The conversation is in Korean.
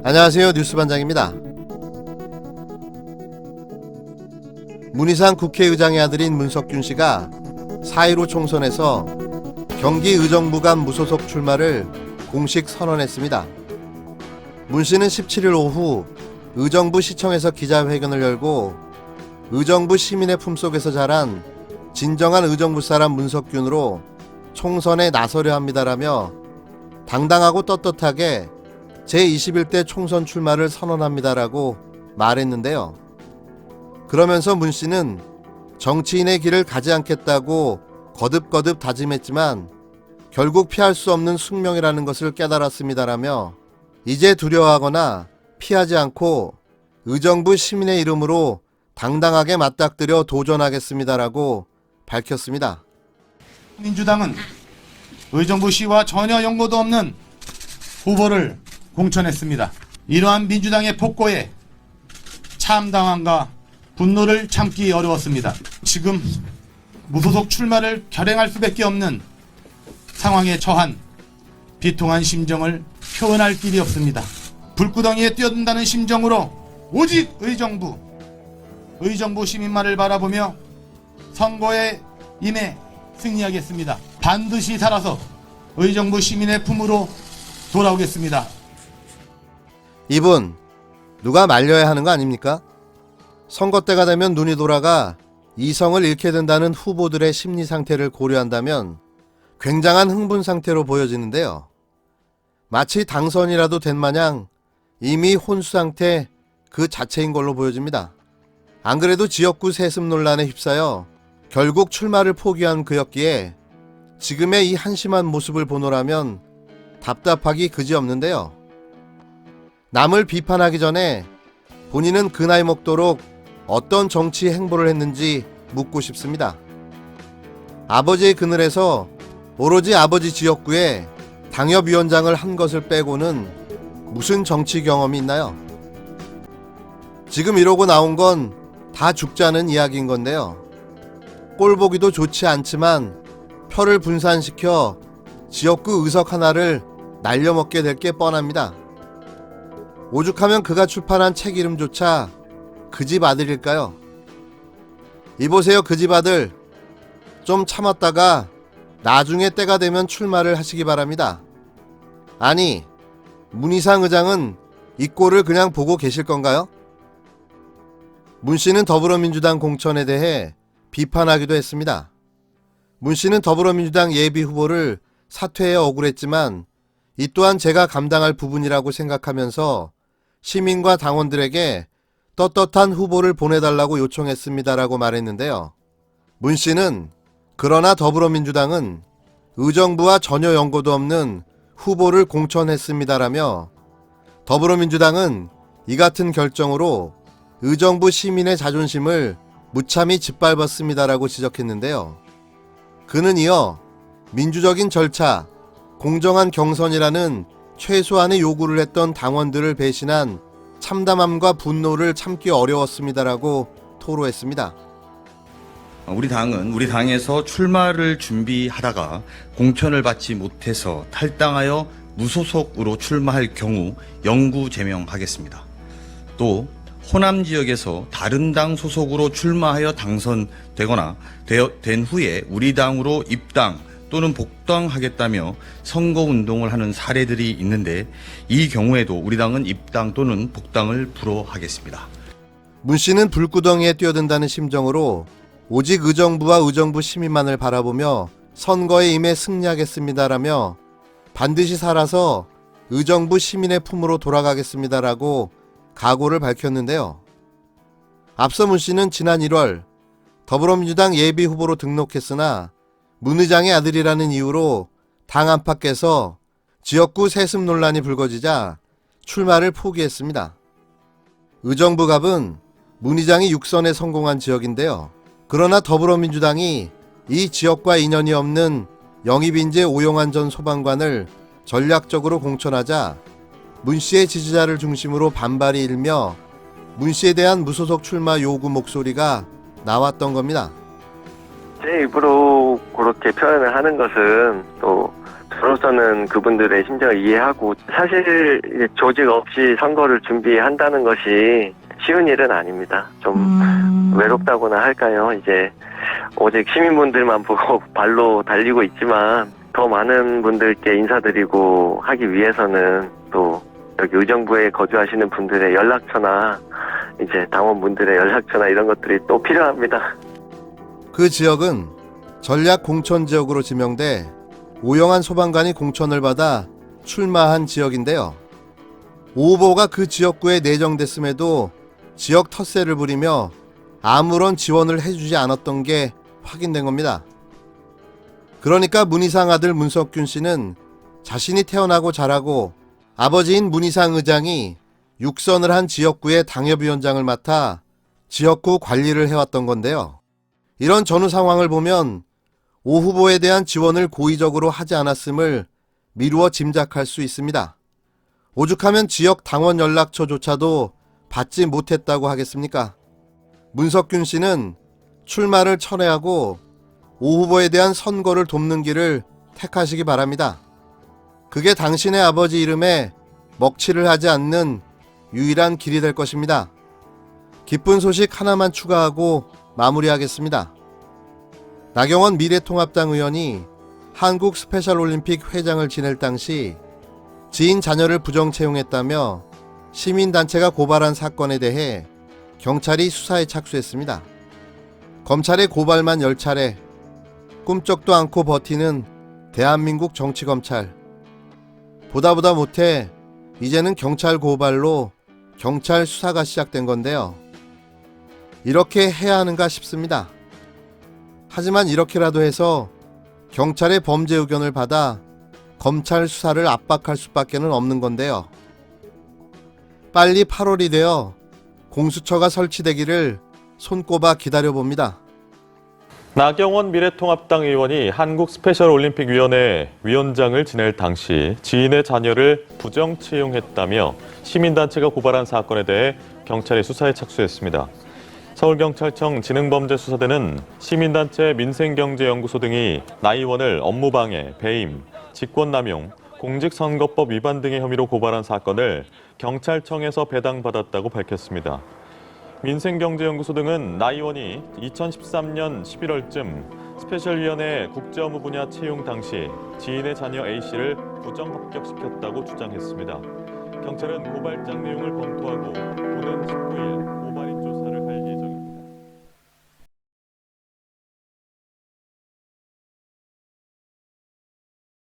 안녕하세요. 뉴스반장입니다. 문희상 국회의장의 아들인 문석균 씨가 4.15 총선에서 경기 의정부감 무소속 출마를 공식 선언했습니다. 문 씨는 17일 오후 의정부 시청에서 기자회견을 열고 의정부 시민의 품속에서 자란 진정한 의정부 사람 문석균으로 총선에 나서려 합니다라며 당당하고 떳떳하게 제21대 총선 출마를 선언합니다라고 말했는데요. 그러면서 문 씨는 정치인의 길을 가지 않겠다고 거듭거듭 다짐했지만 결국 피할 수 없는 숙명이라는 것을 깨달았습니다라며 이제 두려워하거나 피하지 않고 의정부 시민의 이름으로 당당하게 맞닥뜨려 도전하겠습니다라고 밝혔습니다. 민주당은 의정부시와 전혀 연고도 없는 후보를 공천했습니다. 이러한 민주당의 폭거에 참당함과 분노를 참기 어려웠습니다. 지금 무소속 출마를 결행할 수밖에 없는 상황에 처한 비통한 심정을 표현할 길이 없습니다. 불구덩이에 뛰어든다는 심정으로 오직 의정부 시민만을 바라보며 선거에 임해 승리하겠습니다. 반드시 살아서 의정부 시민의 품으로 돌아오겠습니다. 이분 누가 말려야 하는 거 아닙니까? 선거 때가 되면 눈이 돌아가 이성을 잃게 된다는 후보들의 심리 상태를 고려한다면 굉장한 흥분 상태로 보여지는데요. 마치 당선이라도 된 마냥 이미 혼수 상태 그 자체인 걸로 보여집니다. 안 그래도 지역구 세습 논란에 휩싸여 결국 출마를 포기한 그였기에 지금의 이 한심한 모습을 보노라면 답답하기 그지없는데요. 남을 비판하기 전에 본인은 그 나이 먹도록 어떤 정치 행보를 했는지 묻고 싶습니다. 아버지의 그늘에서 오로지 아버지 지역구에 당협위원장을 한 것을 빼고는 무슨 정치 경험이 있나요? 지금 이러고 나온 건 다 죽자는 이야기인 건데요. 꼴보기도 좋지 않지만 표를 분산시켜 지역구 의석 하나를 날려먹게 될 게 뻔합니다. 오죽하면 그가 출판한 책 이름조차 그 집 아들일까요? 이보세요, 그 집 아들. 좀 참았다가 나중에 때가 되면 출마를 하시기 바랍니다. 아니, 문희상 의장은 이 꼴을 그냥 보고 계실 건가요? 문 씨는 더불어민주당 공천에 대해 비판하기도 했습니다. 문 씨는 더불어민주당 예비 후보를 사퇴해 억울했지만 이 또한 제가 감당할 부분이라고 생각하면서 시민과 당원들에게 떳떳한 후보를 보내달라고 요청했습니다라고 말했는데요. 문 씨는 그러나 더불어민주당은 의정부와 전혀 연고도 없는 후보를 공천했습니다라며 더불어민주당은 이 같은 결정으로 의정부 시민의 자존심을 무참히 짓밟았습니다라고 지적했는데요. 그는 이어 민주적인 절차, 공정한 경선이라는 최소한의 요구를 했던 당원들을 배신한 참담함과 분노를 참기 어려웠습니다라고 토로했습니다. 우리 당에서 출마를 준비하다가 공천을 받지 못해서 탈당하여 무소속으로 출마할 경우 영구 제명하겠습니다. 또 호남 지역에서 다른 당 소속으로 출마하여 당선되거나 된 후에 우리 당으로 입당 또는 복당하겠다며 선거운동을 하는 사례들이 있는데 이 경우에도 우리 당은 입당 또는 복당을 불허하겠습니다. 문 씨는 불구덩이에 뛰어든다는 심정으로 오직 의정부와 의정부 시민만을 바라보며 선거에 임해 승리하겠습니다라며 반드시 살아서 의정부 시민의 품으로 돌아가겠습니다라고 각오를 밝혔는데요. 앞서 문 씨는 지난 1월 더불어민주당 예비 후보로 등록했으나 문 의장의 아들이라는 이유로 당 안팎에서 지역구 세습 논란이 불거지자 출마를 포기했습니다. 의정부갑은 문 의장이 6선에 성공한 지역인데요. 그러나 더불어민주당이 이 지역과 인연이 없는 영입인재 오용환 전 소방관을 전략적으로 공천하자 문 씨의 지지자를 중심으로 반발이 일며 문 씨에 대한 무소속 출마 요구 목소리가 나왔던 겁니다. 제 입으로 그렇게 표현을 하는 것은 또 저로서는 그분들의 심정을 이해하고 사실 이제 조직 없이 선거를 준비한다는 것이 쉬운 일은 아닙니다. 좀 외롭다고나 할까요? 이제 오직 시민분들만 보고 발로 달리고 있지만 더 많은 분들께 인사드리고 하기 위해서는 또 여기 의정부에 거주하시는 분들의 연락처나 이제 당원분들의 연락처나 이런 것들이 또 필요합니다. 그 지역은 전략 공천 지역으로 지명돼 오영환 소방관이 공천을 받아 출마한 지역인데요. 오 후보가 그 지역구에 내정됐음에도 지역 텃세를 부리며 아무런 지원을 해주지 않았던 게 확인된 겁니다. 그러니까 문희상 아들 문석균 씨는 자신이 태어나고 자라고 아버지인 문희상 의장이 육선을 한 지역구의 당협위원장을 맡아 지역구 관리를 해왔던 건데요. 이런 전후 상황을 보면 오 후보에 대한 지원을 고의적으로 하지 않았음을 미루어 짐작할 수 있습니다. 오죽하면 지역 당원 연락처조차도 받지 못했다고 하겠습니까? 문석균 씨는 출마를 철회하고 오 후보에 대한 선거를 돕는 길을 택하시기 바랍니다. 그게 당신의 아버지 이름에 먹칠을 하지 않는 유일한 길이 될 것입니다. 기쁜 소식 하나만 추가하고 마무리하겠습니다. 나경원 미래통합당 의원이 한국 스페셜올림픽 회장을 지낼 당시 지인 자녀를 부정 채용했다며 시민단체가 고발한 사건에 대해 경찰이 수사에 착수했습니다. 검찰의 고발만 10차례, 꿈쩍도 않고 버티는 대한민국 정치검찰. 보다 못해 이제는 경찰 고발로 경찰 수사가 시작된 건데요. 이렇게 해야 하는가 싶습니다. 하지만 이렇게라도 해서 경찰의 범죄 의견을 받아 검찰 수사를 압박할 수밖에는 없는 건데요. 빨리 8월이 되어 공수처가 설치되기를 손꼽아 기다려봅니다. 나경원 미래통합당 의원이 한국 스페셜올림픽위원회 위원장을 지낼 당시 지인의 자녀를 부정 채용했다며 시민단체가 고발한 사건에 대해 경찰이 수사에 착수했습니다. 서울경찰청 지능범죄수사대는 시민단체 민생경제연구소 등이 나 의원을 업무방해, 배임, 직권남용, 공직선거법 위반 등의 혐의로 고발한 사건을 경찰청에서 배당받았다고 밝혔습니다. 민생경제연구소 등은 나 의원이 2013년 11월쯤 스페셜위원회 국제업무 분야 채용 당시 지인의 자녀 A씨를 부정 합격시켰다고 주장했습니다. 경찰은 고발장 내용을 검토하고 오는 19일